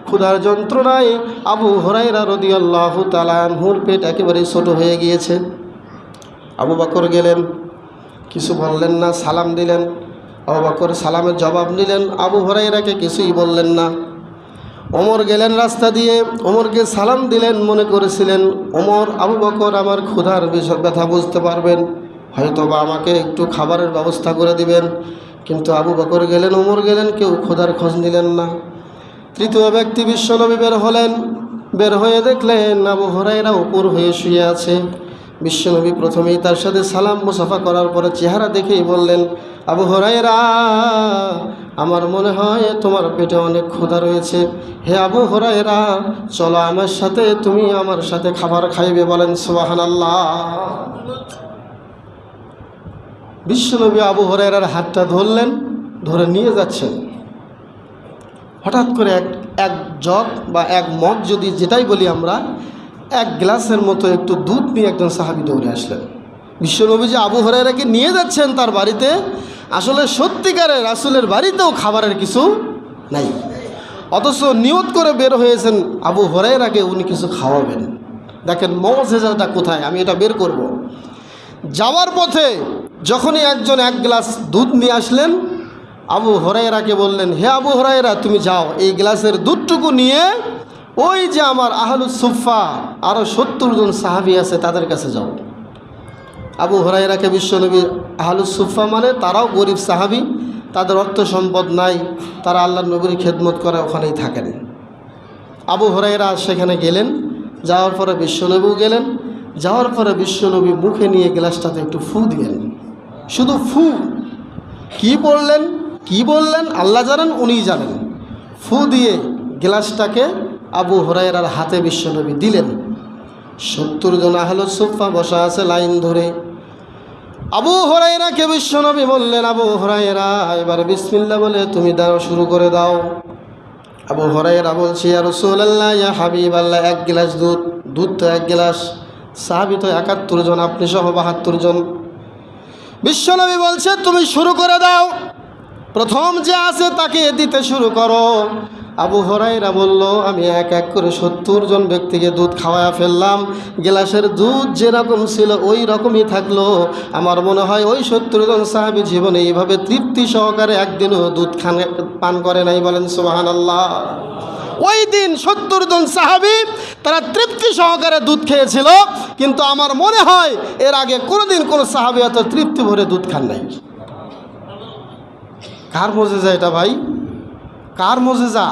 ক্ষুধার যন্ত্রণায় আবু হুরায়রা রাদিয়াল্লাহু তাআলা আনহুর পেট একেবারে ছোট হয়ে গিয়েছে। আবু বকর গেলেন, কিছু বললেন না, সালাম দিলেন। আবু বকর সালামের জবাব নিলেন, আবু হুরায়রাকে কিছুই বললেন না। ওমর গেলেন রাস্তা দিয়ে, ওমরকে সালাম দিলেন। মনে করেছিলেন ওমর আবু বকর আমার ক্ষুধার ব্যথা বুঝতে পারবেন, হয়তো বা আমাকে একটু খাবারের ব্যবস্থা করে দিবেন। কিন্তু আবু বকর গেলেন, ওমর গেলেন, কেউ ক্ষুধার খোঁজ নিলেন না। তৃতীয় ব্যক্তি বিশ্বনবী বের হলেন। বের হয়ে দেখলেন আবু হুরায়রা উপর হয়ে শুয়ে আছে। বিশ্বনবী প্রথমেই তার সাথে সালাম মুসাফা করার পরে চেহারা দেখেই বললেন, আবু হুরায়রা, আমার মনে হয় তোমার পেটে অনেক ক্ষুধা রয়েছে। হে আবু হুরায়রা, চলো আমার সাথে, তুমি আমার সাথে খাবার খাইবে। বলেন সুবহানাল্লাহ। বিশ্বনবী আবু হুরায়রার হাতটা ধরলেন, ধরে নিয়ে যাচ্ছেন। হঠাৎ করে এক জগ বা এক মগ, যদি যেটাই বলি আমরা, এক গ্লাসের মতো একটু দুধ নিয়ে একজন সাহাবী দৌড়ে আসলেন। বিশ্বনবী যে আবু হুরায়রাকে নিয়ে যাচ্ছেন তার বাড়িতে, আসলে সত্যিকারের রাসূলের বাড়িতেও খাবারের কিছু নাই, অথচ নিয়ত করে বের হয়েছেন আবু হুরায়রাকে উনি কিছু খাওয়াবেন। দেখেন মুআজিজাটা কোথায়, আমি এটা বের করব। যাওয়ার পথে যখনই একজন এক গ্লাস দুধ নিয়ে আসলেন, আবু হুরায়রাকে বললেন, হে আবু হুরায়রা, তুমি যাও, এই গ্লাসের দুধটুকু নিয়ে ওই যে আমার আহলুস সুফা আরও 70 জন সাহাবী আছে তাদের কাছে যাও। আবু হুরায়রাকে বিশ্বনবী, আহলুস সুফা মানে তারাও গরিব সাহাবী, তাদের অর্থ সম্পদ নাই, তারা আল্লাহর নবীর খেদমত করে ওখানেই থাকেন। আবু হুরায়রা সেখানে গেলেন, যাওয়ার পরে বিশ্বনবীও গেলেন। যাওয়ার পরে বিশ্বনবী মুখে নিয়ে গ্লাসটাতে একটু ফু দিলেন, শুধু ফু। কি বললেন আল্লাহ জানেন, উনিই জানেন। ফু দিয়ে গ্লাসটাকে আবু হুরায়রার হাতে বিশ্বনবী দিলেন। 70 জন আহলুস সুফা বসা আছে লাইন ধরে। আবু হুরায়রাকে বিশ্বনবী বললেন, আবু হুরায়রা, এবার বিসমিল্লাহ বলে তুমি দাও, শুরু করে দাও। আবু হুরায়রা বলছে, ইয়া রাসূলুল্লাহ, ইয়া হাবিবাল্লাহ, এক গ্লাস দুধ তো এক গ্লাস, সাহাবী তো 71 জন, আপনি সহ 72 জন। বিশ্বনবী বলছে, তুমি শুরু করে দাও, প্রথম যে আছে তাকে দিতে শুরু করো। আবু হুরায়রা বলল, আমি এক এক করে 70 জন ব্যক্তিকে দুধ খাওয়া ফেললাম। গ্লাসের দুধ যেরকম ছিল ওই রকমই থাকলো। আমার মনে হয় ওই 70 জন সাহাবী জীবনে এইভাবে তৃপ্তি সহকারে একদিনও দুধ পান করে নাই। বলেন সুবহানাল্লাহ। ওই দিন 70 জন সাহাবী তারা তৃপ্তি সহকারে দুধ খেয়েছিল, কিন্তু আমার মনে হয় এর আগে কোনোদিন কোনো সাহাবী এত তৃপ্তি ভরে দুধ খান নাই। কার মুজিজা এটা ভাই, কার মুজিজা?